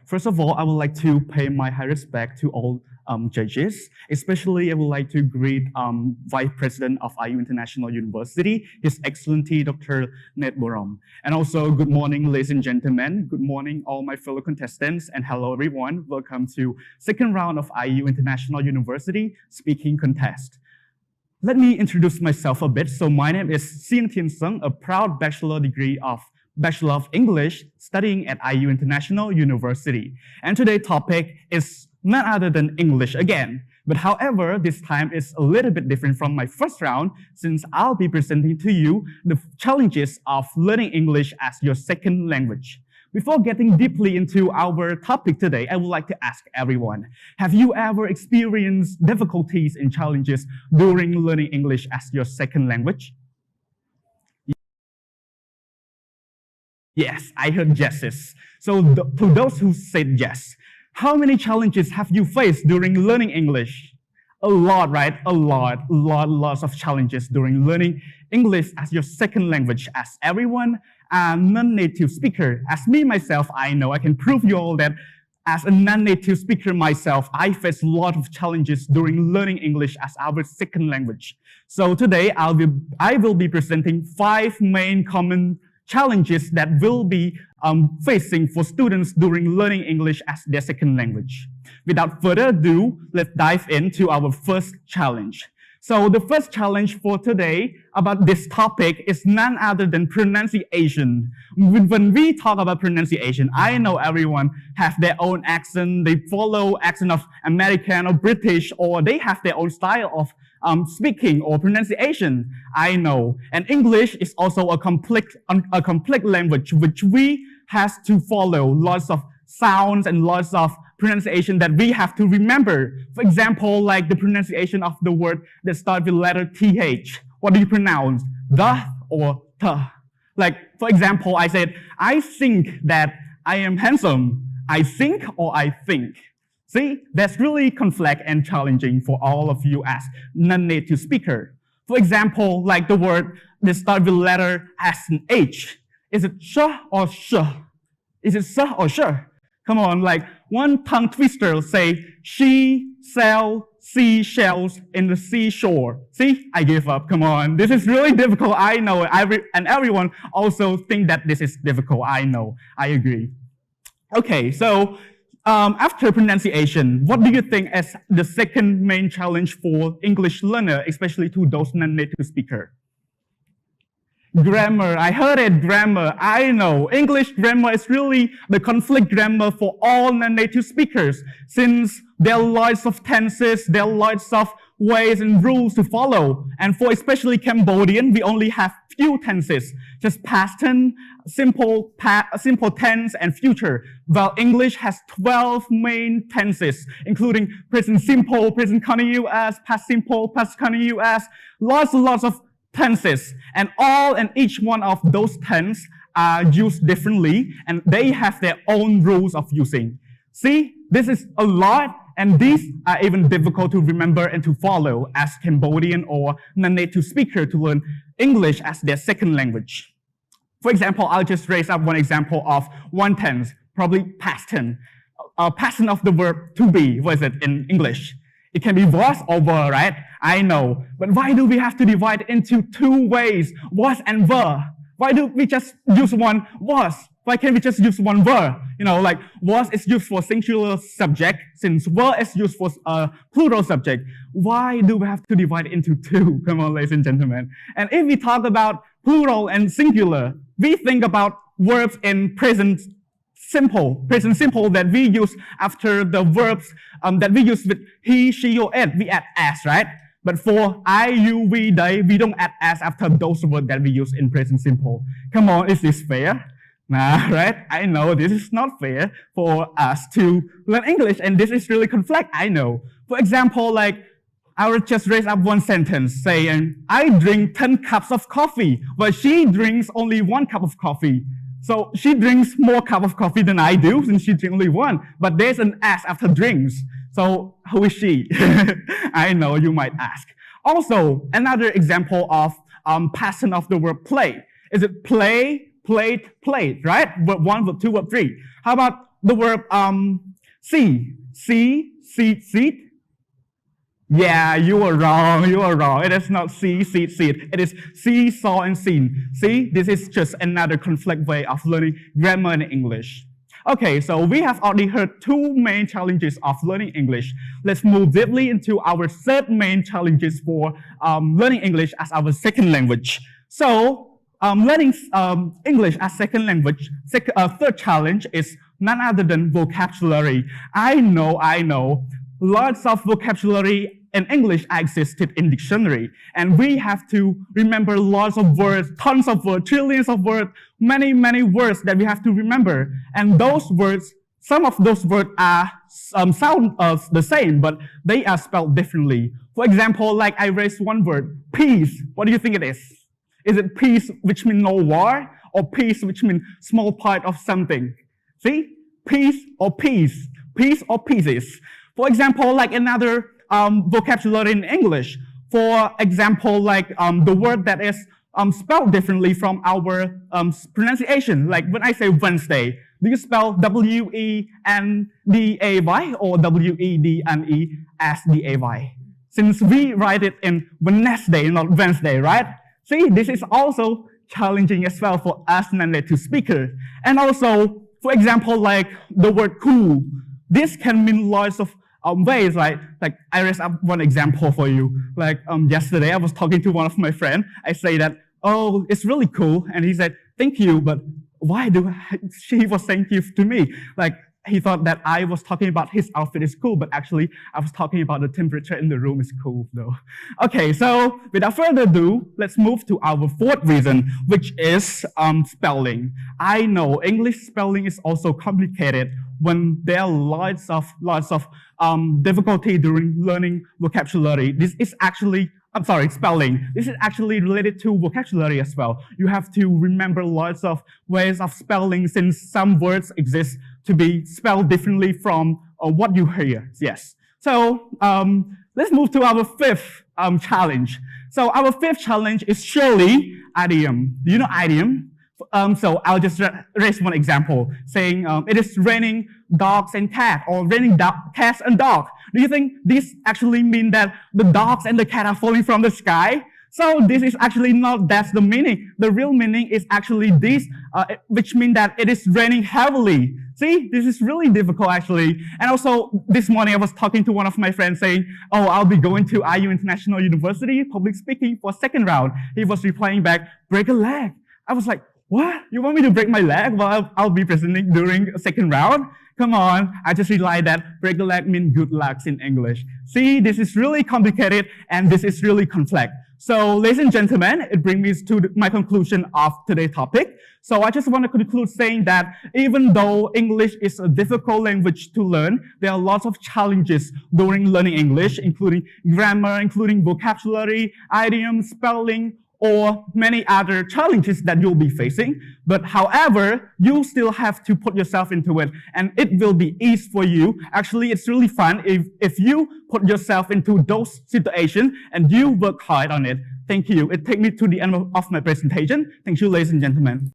First of all, I would like to pay my high respect to all judges. Especially, I would like to greet Vice President of IU International University, His Excellency Dr. Boram. And also, good morning, ladies and gentlemen. Good morning, all my fellow contestants, and hello, everyone. Welcome to second round of IU International University Speaking Contest. Let me introduce myself a bit. So my name is Sien Thien Sung, a proud Bachelor of English studying at IU International University. And today's topic is none other than English again. But however, this time is a little bit different from my first round since I'll be presenting to you the challenges of learning English as your second language. Before getting deeply into our topic today, I would like to ask everyone, have you ever experienced difficulties and challenges during learning English as your second language? Yes, I heard yeses. So to those who said yes, how many challenges have you faced during learning English? A lot, right? Lots of challenges during learning English as your second language. As everyone, a non-native speaker, as me myself, I know I can prove you all that as a non-native speaker myself, I face a lot of challenges during learning English as our second language. So today, I will be presenting 5 main common challenges that will be facing for students during learning English as their second language. Without further ado, let's dive into our first challenge. So the first challenge for today about this topic is none other than pronunciation. When we talk about pronunciation, I know everyone have their own accent. They follow accent of American or British, or they have their own style of speaking or pronunciation. I know. And English is also a complex language which we has to follow lots of sounds and lots of pronunciation that we have to remember. For example, like the pronunciation of the word that starts with letter TH. What do you pronounce? The or the? Like, for example, I said, I think that I am handsome. I think or I think. See, that's really complex and challenging for all of you as non-native speaker. For example, like the word that starts with letter as an H. Is it sh or sh? Is it sh or sh? Come on, like one tongue twister say, she sell seashells in the seashore. See, I give up, come on. This is really difficult, I know. And everyone also think that this is difficult, I know. I agree. Okay, so after pronunciation, what do you think is the second main challenge for English learner, especially to those non-native speakers? Grammar, I heard it, grammar, I know. English grammar is really the conflict grammar for all non-native speakers, since there are lots of tenses, there are lots of ways and rules to follow. And for especially Cambodian, we only have few tenses, just past tense, simple tense, and future. While English has 12 main tenses, including present simple, present continuous, past simple, past continuous, lots of tenses, and all and each one of those tenses are used differently, and they have their own rules of using. See, this is a lot, and these are even difficult to remember and to follow as Cambodian or non-native speaker to learn English as their second language. For example, I'll just raise up one example of one tense, probably past tense. Past tense of the verb to be, what is it in English? It can be was or were, right? I know. But why do we have to divide into 2 ways, was and were? Why do we just use one was? Why can't we just use one were? You know, like was is used for singular subject, since were is used for plural subject. Why do we have to divide into 2? Come on, ladies and gentlemen. And if we talk about plural and singular, we think about verbs in present simple that we use after the verbs that we use with he, she, or it. We add as, right? But for I, you, we, they, we don't add as after those words that we use in present simple. Come on, is this fair? Nah, right? I know this is not fair for us to learn English, and this is really complex, I know. For example, like, I will just raise up one sentence saying, I drink 10 cups of coffee, but she drinks only 1 cup of coffee. So she drinks more cup of coffee than I do, since she drinks only 1. But there's an S after drinks. So who is she? I know you might ask. Also, another example of past tense of the verb play. Is it play, played, played, right? Verb 1, verb 2, verb 3. How about the verb see, seed. Yeah, you are wrong. You are wrong. It is not see, seed. It is see, saw, and seen. See, this is just another conflict way of learning grammar in English. Okay, so we have already heard two main challenges of learning English. Let's move deeply into our third main challenges for learning English as our second language. So, learning English as second language, third challenge is none other than vocabulary. I know, lots of vocabulary in English existed in dictionary, and we have to remember lots of words, tons of words, trillions of words, many words that we have to remember. And those words, some of those words are sound the same, but they are spelled differently. For example, like I raised one word, peace. What do you think it is? Is it peace, which means no war, or peace, which means small part of something? See, peace or peace, peace or pieces. For example, like another vocabulary in English. For example, like the word that is spelled differently from our pronunciation. Like when I say Wednesday, do you spell W-E-N-D-A-Y or W-E-D-N-E-S-D-A-Y? Since we write it in Wednesday, not Wednesday, right? See, this is also challenging as well for us non-native speakers. And also, for example, like the word cool. This can mean lots of ways, right? Like I raised up one example for you. Like yesterday, I was talking to one of my friends. I say that, oh, it's really cool. And he said, thank you, but why he was saying thank you to me? Like he thought that I was talking about his outfit is cool, but actually I was talking about the temperature in the room is cool though. Okay, so without further ado, let's move to our fourth reason, which is spelling. I know English spelling is also complicated when there are lots of difficulty during learning vocabulary. This is actually, spelling. This is actually related to vocabulary as well. You have to remember lots of ways of spelling since some words exist to be spelled differently from what you hear. Yes. So let's move to our fifth challenge. So our fifth challenge is surely idiom. Do you know idiom? So I'll just raise one example, saying it is raining dogs and cats, or raining cats and dogs. Do you think this actually mean that the dogs and the cat are falling from the sky? So this is actually not, that's the meaning. The real meaning is actually this, which means that it is raining heavily. See, this is really difficult actually. And also this morning I was talking to one of my friends saying, oh, I'll be going to IU International University, public speaking for second round. He was replying back, break a leg. I was like, what? You want me to break my leg while I'll be presenting during a second round? Come on, I just realized that break a leg means good luck in English. See, this is really complicated and this is really conflict. So, ladies and gentlemen, it brings me to my conclusion of today's topic. So I just want to conclude saying that even though English is a difficult language to learn, there are lots of challenges during learning English, including grammar, including vocabulary, idiom, spelling, or many other challenges that you'll be facing. But however, you still have to put yourself into it, and it will be easy for you. Actually, it's really fun if you put yourself into those situations and you work hard on it. Thank you. It takes me to the end of my presentation. Thank you, ladies and gentlemen.